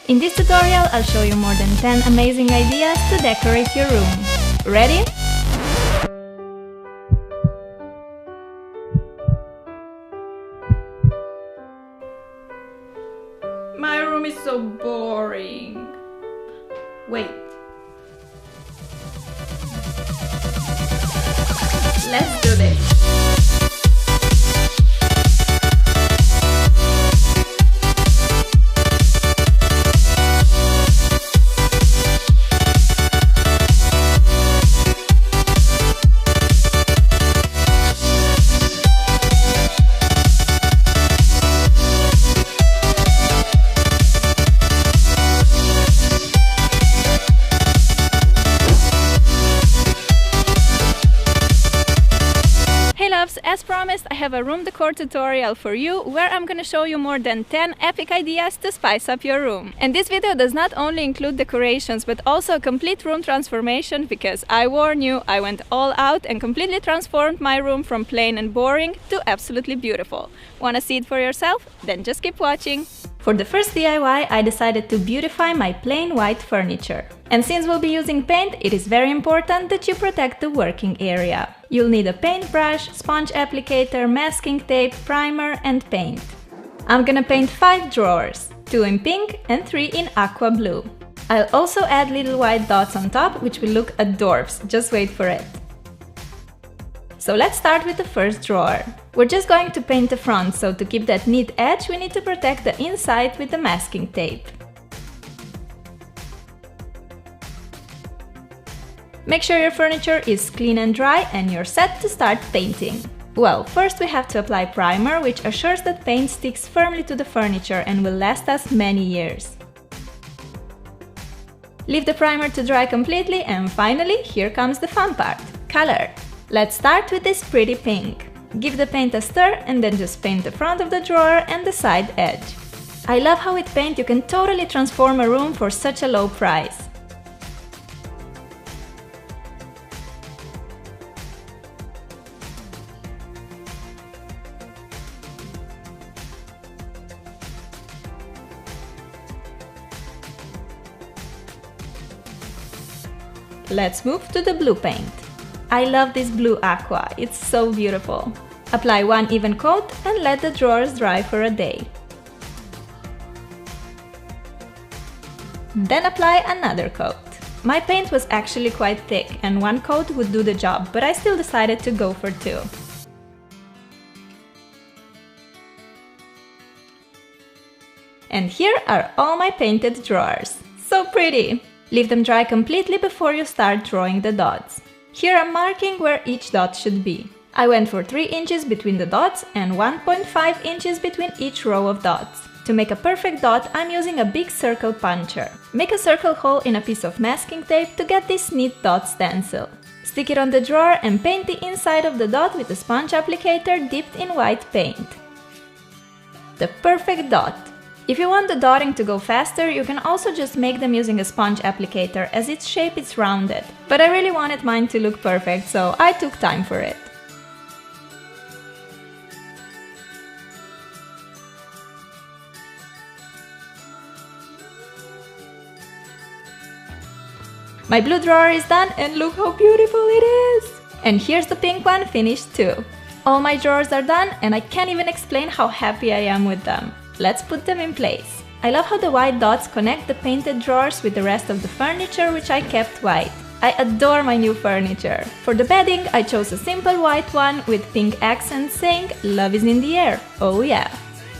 In this tutorial, I'll show you more than 10 amazing ideas to decorate your room. Ready? My room is so boring. Wait. Let's do this. As promised, I have a room decor tutorial for you where I'm gonna show you more than 10 epic ideas to spice up your room. And this video does not only include decorations but also a complete room transformation, because I warn you, I went all out and completely transformed my room from plain and boring to absolutely beautiful. Wanna see it for yourself? Then just keep watching. For the first DIY, I decided to beautify my plain white furniture. And since we'll be using paint, it is very important that you protect the working area. You'll need a paintbrush, sponge applicator, masking tape, primer and paint. I'm gonna paint 5 drawers, 2 in pink and 3 in aqua blue. I'll also add little white dots on top, which will look adorbs. Just wait for it. So let's start with the first drawer. We're just going to paint the front, so to keep that neat edge, we need to protect the inside with the masking tape. Make sure your furniture is clean and dry and you're set to start painting. Well, first we have to apply primer, which assures that paint sticks firmly to the furniture and will last us many years. Leave the primer to dry completely, and finally, here comes the fun part: color. Let's start with this pretty pink. Give the paint a stir and then just paint the front of the drawer and the side edge. I love how with paint you can totally transform a room for such a low price. Let's move to the blue paint. I love this blue aqua, it's so beautiful. Apply one even coat and let the drawers dry for a day. Then apply another coat. My paint was actually quite thick and one coat would do the job, but I still decided to go for 2. And here are all my painted drawers. So pretty! Leave them dry completely before you start drawing the dots. Here I'm marking where each dot should be. I went for 3 inches between the dots and 1.5 inches between each row of dots. To make a perfect dot, I'm using a big circle puncher. Make a circle hole in a piece of masking tape to get this neat dot stencil. Stick it on the drawer and paint the inside of the dot with a sponge applicator dipped in white paint. The perfect dot! If you want the dotting to go faster, you can also just make them using a sponge applicator, as its shape is rounded. But I really wanted mine to look perfect, so I took time for it. My blue drawer is done and look how beautiful it is! And here's the pink one finished too. All my drawers are done and I can't even explain how happy I am with them. Let's put them in place. I love how the white dots connect the painted drawers with the rest of the furniture, which I kept white. I adore my new furniture. For the bedding, I chose a simple white one with pink accents saying "Love is in the air." Oh yeah!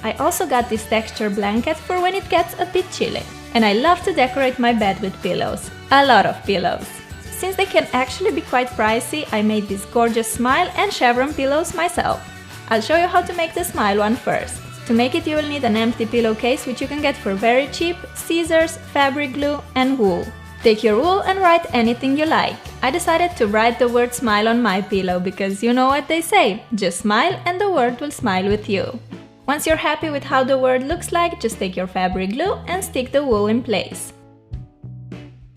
I also got this texture blanket for when it gets a bit chilly. And I love to decorate my bed with pillows. A lot of pillows. Since they can actually be quite pricey, I made this gorgeous smile and chevron pillows myself. I'll show you how to make the smile one first. To make it, you will need an empty pillowcase, which you can get for very cheap, scissors, fabric glue and wool. Take your wool and write anything you like. I decided to write the word smile on my pillow because you know what they say, just smile and the word will smile with you. Once you're happy with how the word looks like, just take your fabric glue and stick the wool in place.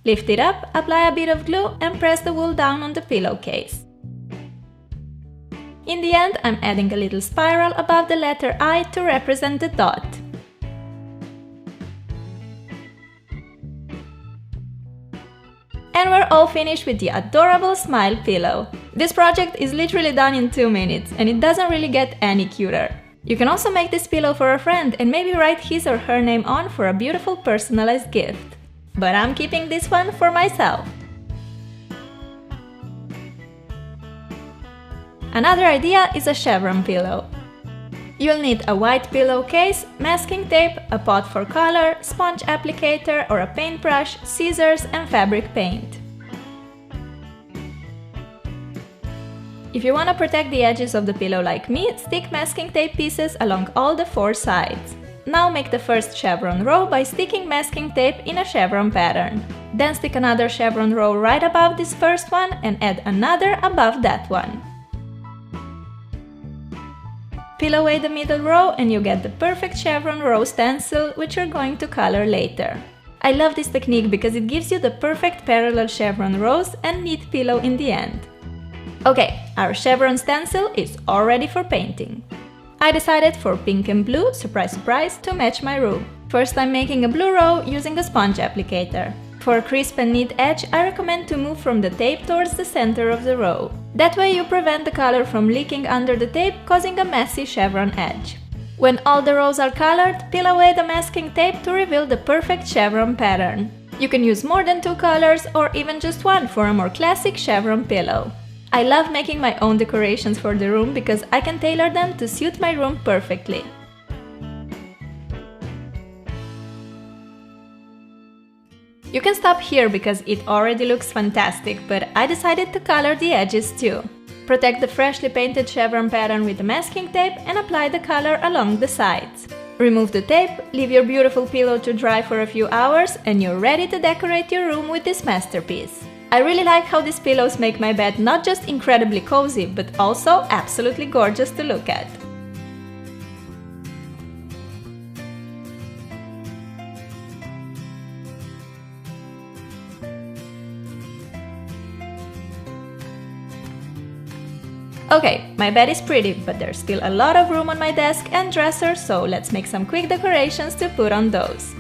Lift it up, apply a bit of glue and press the wool down on the pillowcase. In the end, I'm adding a little spiral above the letter I to represent the dot. And we're all finished with the adorable smile pillow. This project is literally done in 2 minutes, and it doesn't really get any cuter. You can also make this pillow for a friend and maybe write his or her name on for a beautiful personalized gift. But I'm keeping this one for myself. Another idea is a chevron pillow. You'll need a white pillowcase, masking tape, a pot for color, sponge applicator or a paintbrush, scissors and fabric paint. If you want to protect the edges of the pillow like me, stick masking tape pieces along all the 4 sides. Now make the first chevron row by sticking masking tape in a chevron pattern. Then stick another chevron row right above this first one and add another above that one. Peel away the middle row and you get the perfect chevron row stencil, which you're going to color later. I love this technique because it gives you the perfect parallel chevron rows and neat pillow in the end. Okay, our chevron stencil is all ready for painting. I decided for pink and blue, surprise surprise, to match my room. First I'm making a blue row using a sponge applicator. For a crisp and neat edge, I recommend to move from the tape towards the center of the row. That way you prevent the color from leaking under the tape, causing a messy chevron edge. When all the rows are colored, peel away the masking tape to reveal the perfect chevron pattern. You can use more than 2 colors or even just one for a more classic chevron pillow. I love making my own decorations for the room because I can tailor them to suit my room perfectly. You can stop here because it already looks fantastic, but I decided to color the edges too. Protect the freshly painted chevron pattern with the masking tape and apply the color along the sides. Remove the tape, leave your beautiful pillow to dry for a few hours, and you're ready to decorate your room with this masterpiece. I really like how these pillows make my bed not just incredibly cozy, but also absolutely gorgeous to look at. Okay, my bed is pretty, but there's still a lot of room on my desk and dresser, so let's make some quick decorations to put on those.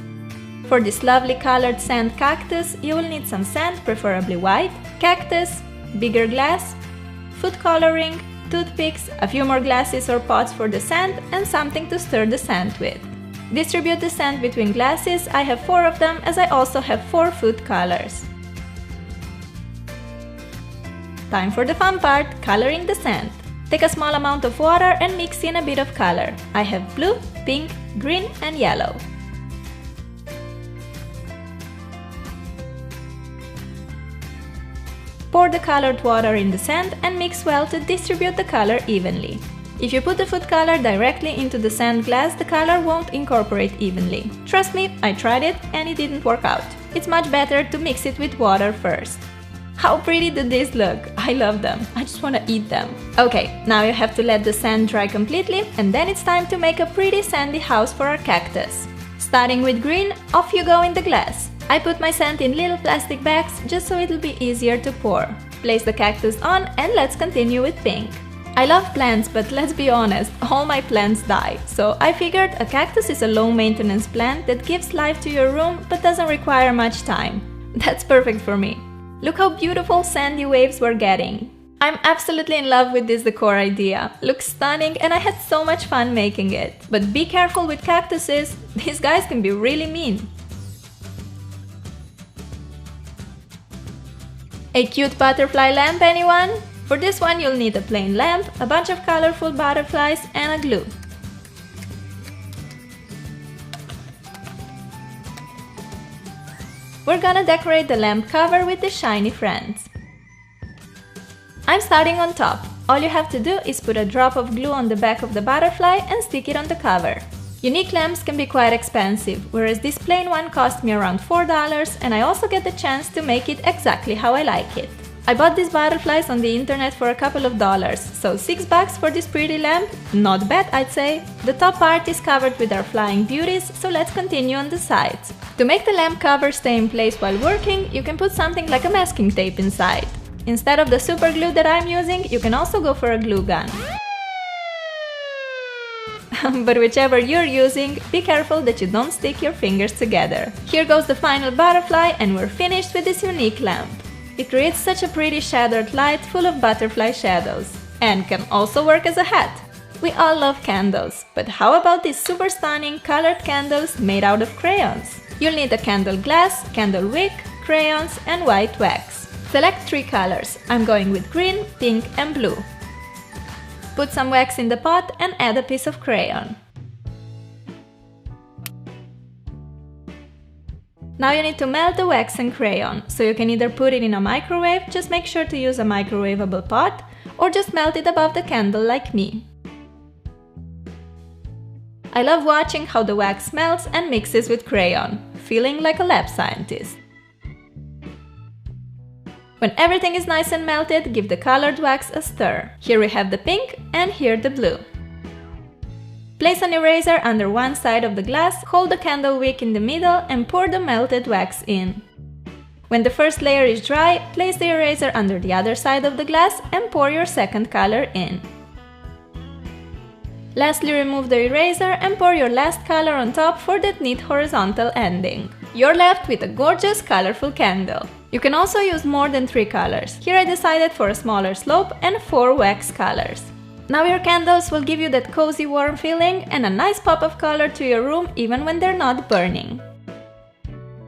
For this lovely colored sand cactus, you will need some sand, preferably white, cactus, bigger glass, food coloring, toothpicks, a few more glasses or pots for the sand, and something to stir the sand with. Distribute the sand between glasses, I have 4 of them as I also have 4 food colors. Time for the fun part, coloring the sand. Take a small amount of water and mix in a bit of color. I have blue, pink, green and yellow. Pour the colored water in the sand and mix well to distribute the color evenly. If you put the food color directly into the sand glass, the color won't incorporate evenly. Trust me, I tried it and it didn't work out. It's much better to mix it with water first. How pretty do these look? I love them. I just want to eat them. Okay, now you have to let the sand dry completely and then it's time to make a pretty sandy house for our cactus. Starting with green, off you go in the glass. I put my sand in little plastic bags just so it'll be easier to pour. Place the cactus on and let's continue with pink. I love plants, but let's be honest, all my plants die. So I figured a cactus is a low maintenance plant that gives life to your room but doesn't require much time. That's perfect for me. Look how beautiful sandy waves we're getting. I'm absolutely in love with this decor idea. Looks stunning and I had so much fun making it. But be careful with cactuses, these guys can be really mean. A cute butterfly lamp, anyone? For this one you'll need a plain lamp, a bunch of colorful butterflies and a glue. We're gonna decorate the lamp cover with the shiny friends. I'm starting on top. All you have to do is put a drop of glue on the back of the butterfly and stick it on the cover. Unique lamps can be quite expensive, whereas this plain one cost me around $4 and I also get the chance to make it exactly how I like it. I bought these butterflies on the internet for a couple of dollars, so $6 for this pretty lamp? Not bad, I'd say. The top part is covered with our flying beauties, so let's continue on the sides. To make the lamp cover stay in place while working, you can put something like a masking tape inside. Instead of the super glue that I'm using, you can also go for a glue gun. But whichever you're using, be careful that you don't stick your fingers together. Here goes the final butterfly and we're finished with this unique lamp. It creates such a pretty shadowed light full of butterfly shadows, and can also work as a hat. We all love candles, but how about these super stunning colored candles made out of crayons? You'll need a candle glass, candle wick, crayons, and white wax. Select 3 colors. I'm going with green, pink, and blue. Put some wax in the pot and add a piece of crayon. Now you need to melt the wax and crayon, so you can either put it in a microwave, just make sure to use a microwavable pot, or just melt it above the candle like me. I love watching how the wax melts and mixes with crayon, feeling like a lab scientist. When everything is nice and melted, give the colored wax a stir. Here we have the pink and here the blue. Place an eraser under one side of the glass, hold the candle wick in the middle and pour the melted wax in. When the first layer is dry, place the eraser under the other side of the glass and pour your second color in. Lastly, remove the eraser and pour your last color on top for that neat horizontal ending. You're left with a gorgeous, colorful candle. You can also use more than 3 colors. Here I decided for a smaller slope and 4 wax colors. Now your candles will give you that cozy, warm feeling and a nice pop of color to your room even when they're not burning.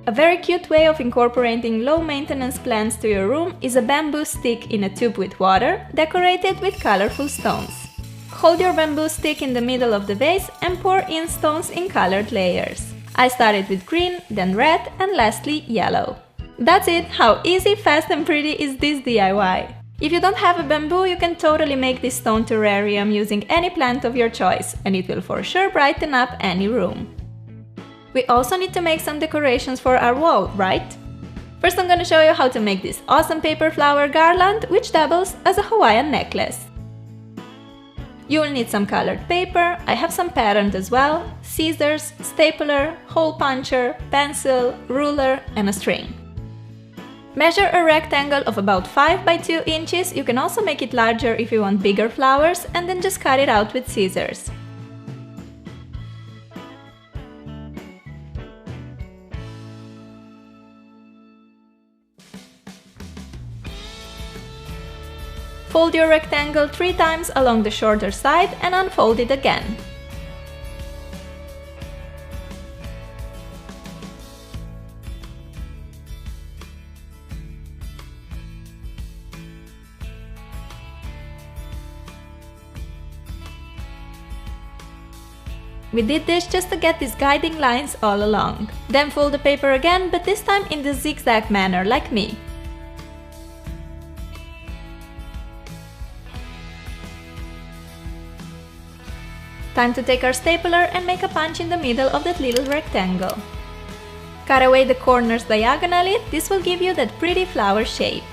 A very cute way of incorporating low-maintenance plants to your room is a bamboo stick in a tube with water, decorated with colorful stones. Hold your bamboo stick in the middle of the vase and pour in stones in colored layers. I started with green, then red, and lastly yellow. That's it! How easy, fast and pretty is this DIY! If you don't have a bamboo, you can totally make this stone terrarium using any plant of your choice, and it will for sure brighten up any room. We also need to make some decorations for our wall, right? First I'm gonna show you how to make this awesome paper flower garland, which doubles as a Hawaiian necklace. You will need some colored paper, I have some patterned as well, scissors, stapler, hole puncher, pencil, ruler, and a string. Measure a rectangle of about 5 by 2 inches, you can also make it larger if you want bigger flowers, and then just cut it out with scissors. Fold your rectangle 3 times along the shorter side and unfold it again. We did this just to get these guiding lines all along. Then fold the paper again, but this time in the zigzag manner, like me. Time to take our stapler and make a punch in the middle of that little rectangle. Cut away the corners diagonally, this will give you that pretty flower shape.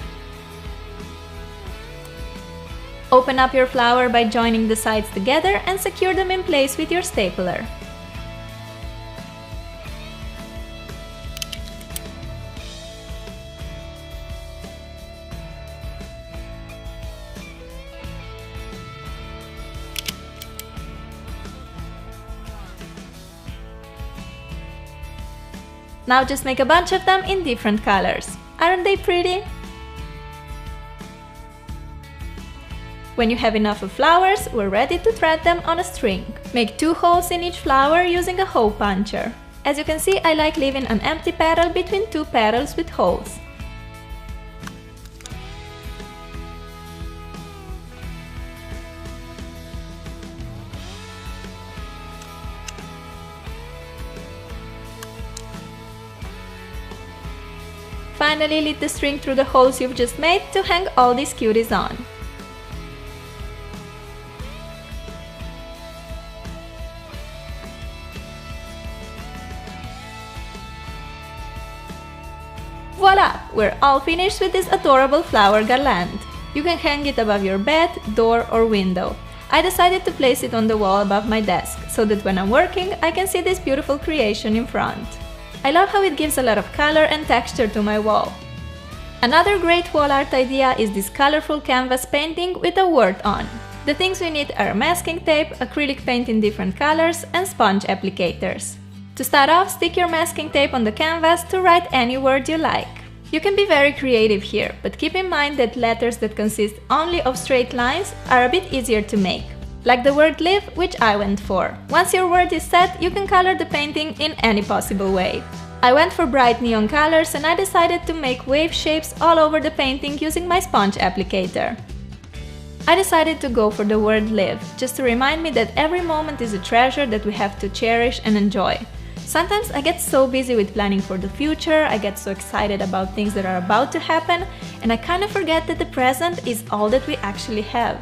Open up your flower by joining the sides together and secure them in place with your stapler. Now just make a bunch of them in different colors. Aren't they pretty? When you have enough of flowers, we're ready to thread them on a string. Make 2 holes in each flower using a hole puncher. As you can see, I like leaving an empty petal between 2 petals with holes. Finally, lead the string through the holes you've just made to hang all these cuties on. Voila! We're all finished with this adorable flower garland. You can hang it above your bed, door or window. I decided to place it on the wall above my desk, so that when I'm working, I can see this beautiful creation in front. I love how it gives a lot of color and texture to my wall. Another great wall art idea is this colorful canvas painting with a word on. The things we need are masking tape, acrylic paint in different colors, and sponge applicators. To start off, stick your masking tape on the canvas to write any word you like. You can be very creative here, but keep in mind that letters that consist only of straight lines are a bit easier to make. Like the word live, which I went for. Once your word is set, you can color the painting in any possible way. I went for bright neon colors and I decided to make wave shapes all over the painting using my sponge applicator. I decided to go for the word live, just to remind me that every moment is a treasure that we have to cherish and enjoy. Sometimes I get so busy with planning for the future, I get so excited about things that are about to happen, and I kind of forget that the present is all that we actually have.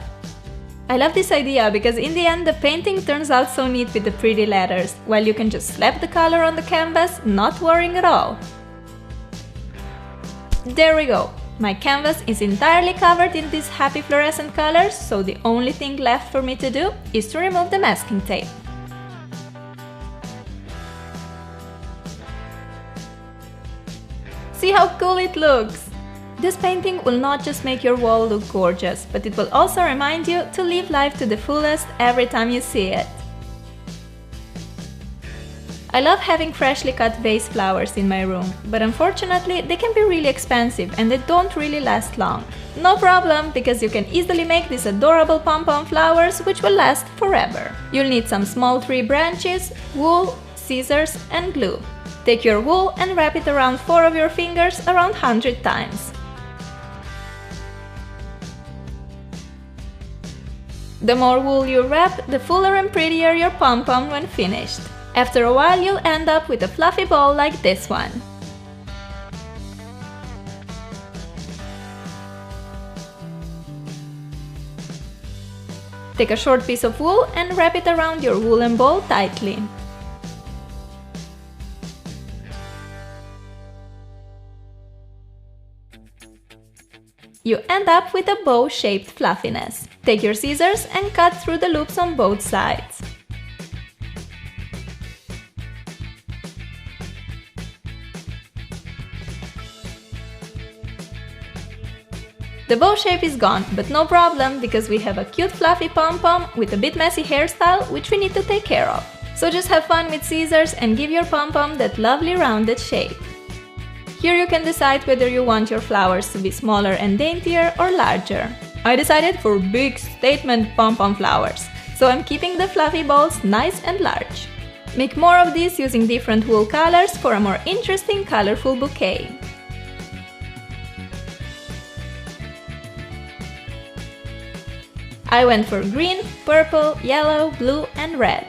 I love this idea because in the end the painting turns out so neat with the pretty letters, while you can just slap the color on the canvas, not worrying at all. There we go! My canvas is entirely covered in these happy fluorescent colors, so the only thing left for me to do is to remove the masking tape. See how cool it looks! This painting will not just make your wall look gorgeous, but it will also remind you to live life to the fullest every time you see it. I love having freshly cut vase flowers in my room, but unfortunately they can be really expensive and they don't really last long. No problem, because you can easily make these adorable pom-pom flowers which will last forever. You'll need some small tree branches, wool, scissors and glue. Take your wool and wrap it around 4 of your fingers around 100 times. The more wool you wrap, the fuller and prettier your pom-pom when finished. After a while you'll end up with a fluffy ball like this one. Take a short piece of wool and wrap it around your woolen ball tightly. You end up with a bow-shaped fluffiness. Take your scissors and cut through the loops on both sides. The bow shape is gone, but no problem, because we have a cute fluffy pom-pom with a bit messy hairstyle which we need to take care of. So just have fun with scissors and give your pom-pom that lovely rounded shape. Here you can decide whether you want your flowers to be smaller and daintier or larger. I decided for big statement pom-pom flowers, so I'm keeping the fluffy balls nice and large. Make more of these using different wool colors for a more interesting colorful bouquet. I went for green, purple, yellow, blue and red.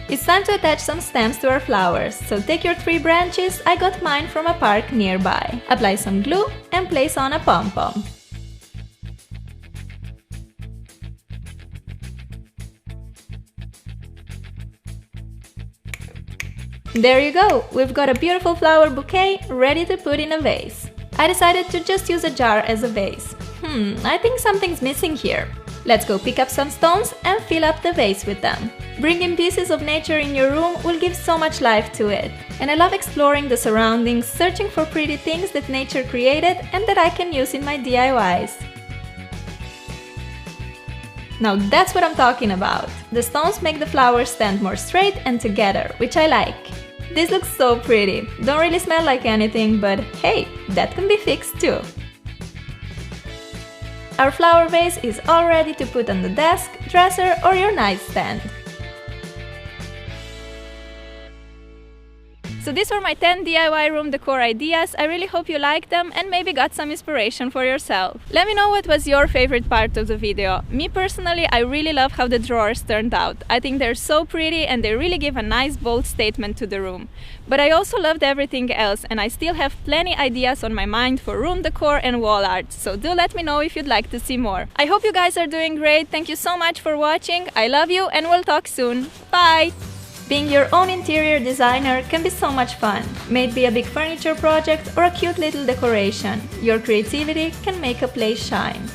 It's time to attach some stems to our flowers, so take your 3 branches, I got mine from a park nearby. Apply some glue and place on a pom-pom. There you go! We've got a beautiful flower bouquet ready to put in a vase. I decided to just use a jar as a vase. I think something's missing here. Let's go pick up some stones and fill up the vase with them. Bringing pieces of nature in your room will give so much life to it. And I love exploring the surroundings, searching for pretty things that nature created and that I can use in my DIYs. Now that's what I'm talking about. The stones make the flowers stand more straight and together, which I like. This looks so pretty. Don't really smell like anything, but hey, that can be fixed too. Our flower vase is all ready to put on the desk, dresser or your nightstand. So these were my 10 DIY room decor ideas. I really hope you liked them and maybe got some inspiration for yourself. Let me know what was your favorite part of the video. Me personally, I really love how the drawers turned out. I think they're so pretty and they really give a nice bold statement to the room. But I also loved everything else and I still have plenty ideas on my mind for room decor and wall art, so do let me know if you'd like to see more. I hope you guys are doing great. Thank you so much for watching. I love you and we'll talk soon. Bye! Being your own interior designer can be so much fun. May it be a big furniture project or a cute little decoration, your creativity can make a place shine.